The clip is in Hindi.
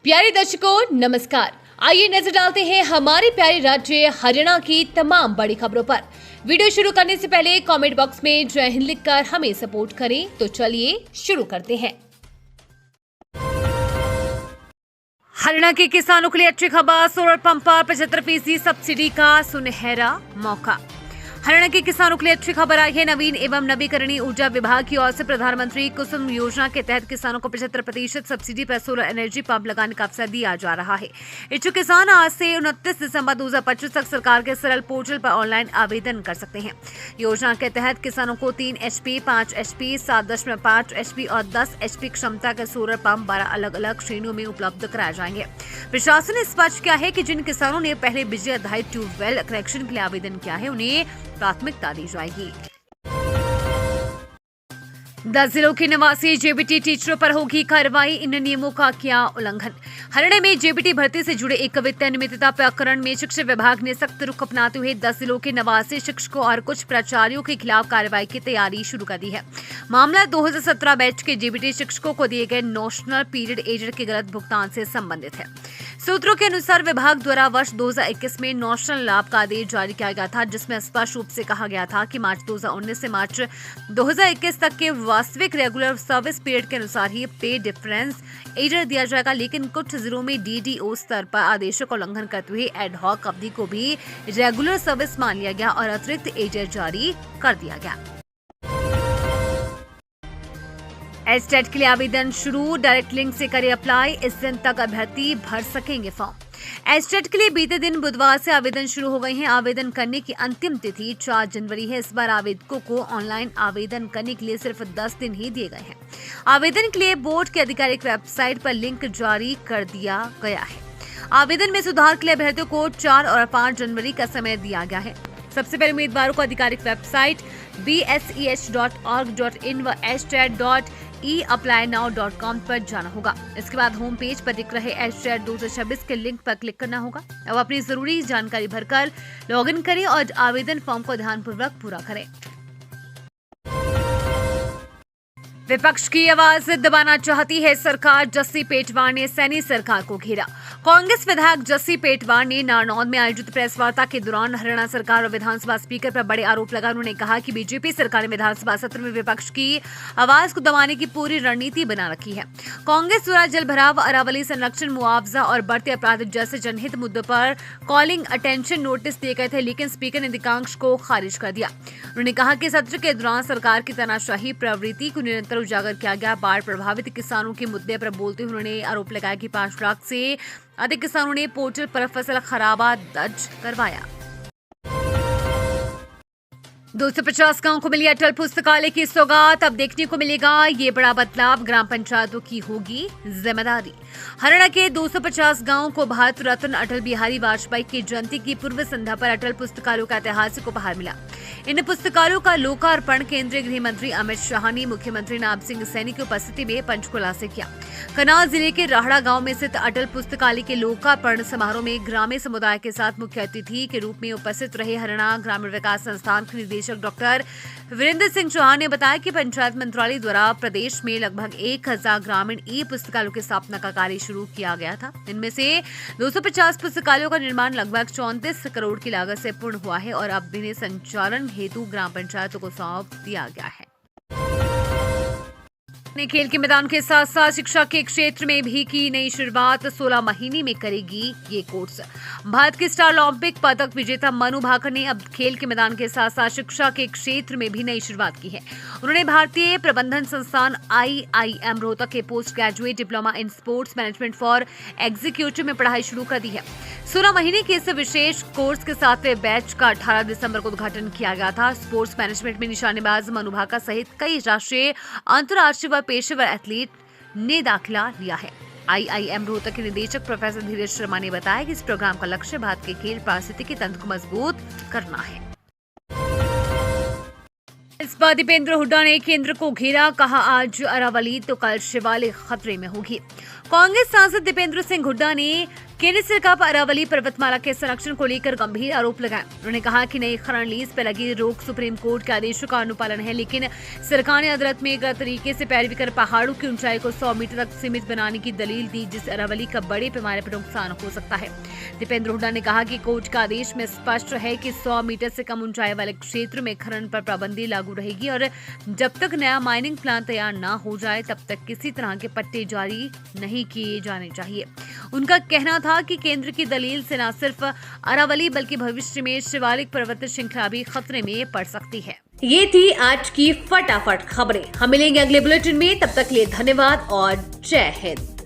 प्यारे दर्शकों नमस्कार। आइए नजर डालते हैं हमारे प्यारे राज्य हरियाणा की तमाम बड़ी खबरों पर। वीडियो शुरू करने से पहले कमेंट बॉक्स में जय हिंद लिखकर हमें सपोर्ट करें। तो चलिए शुरू करते हैं। हरियाणा के किसानों के लिए अच्छी खबर, सोलर पंप पर 75% सब्सिडी का सुनहरा मौका। हरियाणा के किसानों के लिए अच्छी खबर आई है। नवीन एवं नवीकरणीय ऊर्जा विभाग की ओर से प्रधानमंत्री कुसुम योजना के तहत किसानों को 75% सब्सिडी पर सोलर एनर्जी पंप लगाने का अवसर दिया जा रहा है। इच्छुक किसान आज से 29 दिसंबर 2025 तक सरकार के सरल पोर्टल पर ऑनलाइन आवेदन कर सकते हैं। योजना के तहत किसानों को 3 HP, 5 HP, 7.5 HP और 10 HP क्षमता के सोलर पंप 12 अलग अलग श्रेणियों में उपलब्ध कराए जाएंगे। प्रशासन ने स्पष्ट किया है कि जिन किसानों ने पहले बिजली आधारित ट्यूबवेल कनेक्शन के लिए आवेदन किया है उन्हें प्राथमिकता दी जाएगी। 10 जिलों के निवासी जेबीटी टीचरों पर होगी कार्रवाई, इन नियमों का किया उल्लंघन। हरियाणा में जेबीटी भर्ती से जुड़े एक वित्तीय अनियमितता प्रकरण में शिक्षा विभाग ने सख्त रुख अपनाते हुए 10 जिलों के निवासी शिक्षकों और कुछ प्राचार्यों के खिलाफ कार्रवाई की तैयारी शुरू कर दी है। मामला 2017 बैच के जेबीटी शिक्षकों को दिए गए नोशनल पीरियड एजेड के गलत भुगतान से संबंधित है। सूत्रों के अनुसार विभाग द्वारा वर्ष 2021 में नोशनल लाभ का आदेश जारी किया गया था, जिसमें स्पष्ट रूप से कहा गया था कि मार्च 2019 से मार्च 2021 तक के वास्तविक रेगुलर सर्विस पीरियड के अनुसार ही पे डिफरेंस एडर दिया जाएगा। लेकिन कुछ जिलों में डीडीओ स्तर पर आदेशों का उल्लंघन करते हुए एड हॉक अवधि को भी रेगुलर सर्विस मान लिया गया और अतिरिक्त एडर जारी कर दिया गया। एस्टेट के लिए आवेदन शुरू, डायरेक्ट लिंक से करें अप्लाई। इस दिन तक अभ्यर्थी भर सकेंगे फॉर्म। एस्टेट के लिए बीते दिन बुधवार से आवेदन शुरू हो गए हैं। आवेदन करने की अंतिम तिथि 4 जनवरी है। इस बार आवेदकों को ऑनलाइन आवेदन करने के लिए सिर्फ 10 दिन ही दिए गए हैं। आवेदन के लिए बोर्ड की आधिकारिक वेबसाइट पर लिंक जारी कर दिया गया है। आवेदन में सुधार के लिए अभ्यर्थियों को 4 और 5 जनवरी का समय दिया गया है। सबसे पहले उम्मीदवारों को आधिकारिक वेबसाइट bseh.org.in व eapplynow.com पर जाना होगा। इसके बाद होम पेज पर दिख रहे एस्टेट 2026 के लिंक पर क्लिक करना होगा। अब अपनी जरूरी जानकारी भरकर लॉगिन करें और आवेदन फॉर्म को ध्यानपूर्वक पूरा करें। विपक्ष की आवाज दबाना चाहती है सरकार, जस्सी पेटवार ने सैनी सरकार को घेरा। कांग्रेस विधायक जस्सी पेटवार ने नारनौल में आयोजित प्रेस वार्ता के दौरान हरियाणा सरकार और विधानसभा स्पीकर पर बड़े आरोप लगाए। उन्होंने कहा कि बीजेपी सरकार ने विधानसभा सत्र में विपक्ष की आवाज को दबाने की पूरी रणनीति बना रखी है। कांग्रेस द्वारा जलभराव, अरावली संरक्षण, मुआवजा और बढ़ते अपराध जैसे जनहित मुद्दों पर कॉलिंग अटेंशन नोटिस दिए गए थे, लेकिन स्पीकर ने अधिकांश को खारिज कर दिया। उन्होंने कहा कि सत्र के दौरान सरकार की तानाशाही प्रवृत्ति को निरंतर उजागर किया गया। बाढ़ प्रभावित किसानों के मुद्दे पर बोलते हुए उन्होंने आरोप लगाया कि 5 लाख से अधिक किसानों ने पोर्टल पर फसल खराबा दर्ज करवाया। 250 गांव को मिली अटल पुस्तकालय की सौगात। अब देखने को मिलेगा ये बड़ा बदलाव, ग्राम पंचायतों की होगी जिम्मेदारी। हरियाणा के 250 गांवों को भारत रत्न अटल बिहारी वाजपेयी की जयंती की पूर्व संध्या पर अटल पुस्तकालयों का ऐतिहासिक उपहार मिला। इन पुस्तकालयों का लोकार्पण केंद्रीय गृह मंत्री अमित शाह ने मुख्यमंत्री नायब सिंह सैनी की उपस्थिति में पंचकुला से किया। करनाल जिले के राहड़ा गांव में स्थित अटल पुस्तकालय के लोकार्पण समारोह में ग्रामीण समुदाय के साथ मुख्य अतिथि के रूप में उपस्थित रहे हरियाणा ग्रामीण विकास संस्थान के निदेशक डॉक्टर वीरेंद्र सिंह चौहान ने बताया कि पंचायत मंत्रालय द्वारा प्रदेश में लगभग 1000 ग्रामीण ई पुस्तकालयों की स्थापना का कार्य शुरू किया गया था। इनमें से 250 पुस्तकालयों का निर्माण लगभग 34 करोड़ की लागत से पूर्ण हुआ है और अब इन्हें संचालन हेतु ग्राम पंचायतों को सौंप दिया गया है। खेल के मैदान के साथ साथ शिक्षा के क्षेत्र में भी की नई शुरुआत। 16 महीने में करेगी ये कोर्स। भारत के स्टार ओलंपिक पदक विजेता मनु भाकर ने अब खेल के मैदान के साथ साथ शिक्षा के क्षेत्र में भी नई शुरुआत की है। उन्होंने भारतीय प्रबंधन संस्थान IIM रोहतक के post graduate diploma in sports management for executive में पढ़ाई शुरू कर दी है। 16 महीने के इस विशेष कोर्स के 7वें बैच का 18 दिसंबर को उद्घाटन किया गया था। स्पोर्ट्स मैनेजमेंट में निशानेबाज मनु भाकर सहित कई राष्ट्रीय, अंतर्राष्ट्रीय व पेशेवर एथलीट ने दाखिला लिया है। IIM रोहतक के निदेशक प्रोफेसर धीरज शर्मा ने बताया कि इस प्रोग्राम का लक्ष्य भारत के खेल पारिस्थितिकी तंत्र को मजबूत करना है। इस पर दीपेंद्र हुड्डा ने केंद्र को घेरा, कहा आज अरावली तो कल शिवालिक खतरे में होगी। कांग्रेस सांसद दीपेंद्र सिंह हुड्डा ने केंद्र सरकार पर अरावली पर्वतमाला के संरक्षण को लेकर गंभीर आरोप लगाए। उन्होंने कहा कि नई खनन लीज पर लगी रोक सुप्रीम कोर्ट के आदेशों का अनुपालन है, लेकिन सरकार ने अदालत में गलत तरीके से पैरवी कर पहाड़ों की ऊंचाई को 100 मीटर तक सीमित बनाने की दलील दी, जिससे अरावली का बड़े पैमाने पर नुकसान हो सकता है। दीपेंद्र हुड्डा ने कहा कि कोर्ट का आदेश में स्पष्ट है कि 100 मीटर से कम ऊंचाई वाले क्षेत्र में खनन पर पाबंदी लागू रहेगी और जब तक नया माइनिंग प्लान तैयार न हो जाए तब तक किसी तरह के पट्टे जारी नहीं किए जाने चाहिए। उनका कहना था कि केंद्र की दलील से न सिर्फ अरावली बल्कि भविष्य में शिवालिक पर्वत श्रृंखला भी खतरे में पड़ सकती है। ये थी आज की फटाफट खबरें। हम मिलेंगे अगले बुलेटिन में, तब तक के लिए धन्यवाद और जय हिंद।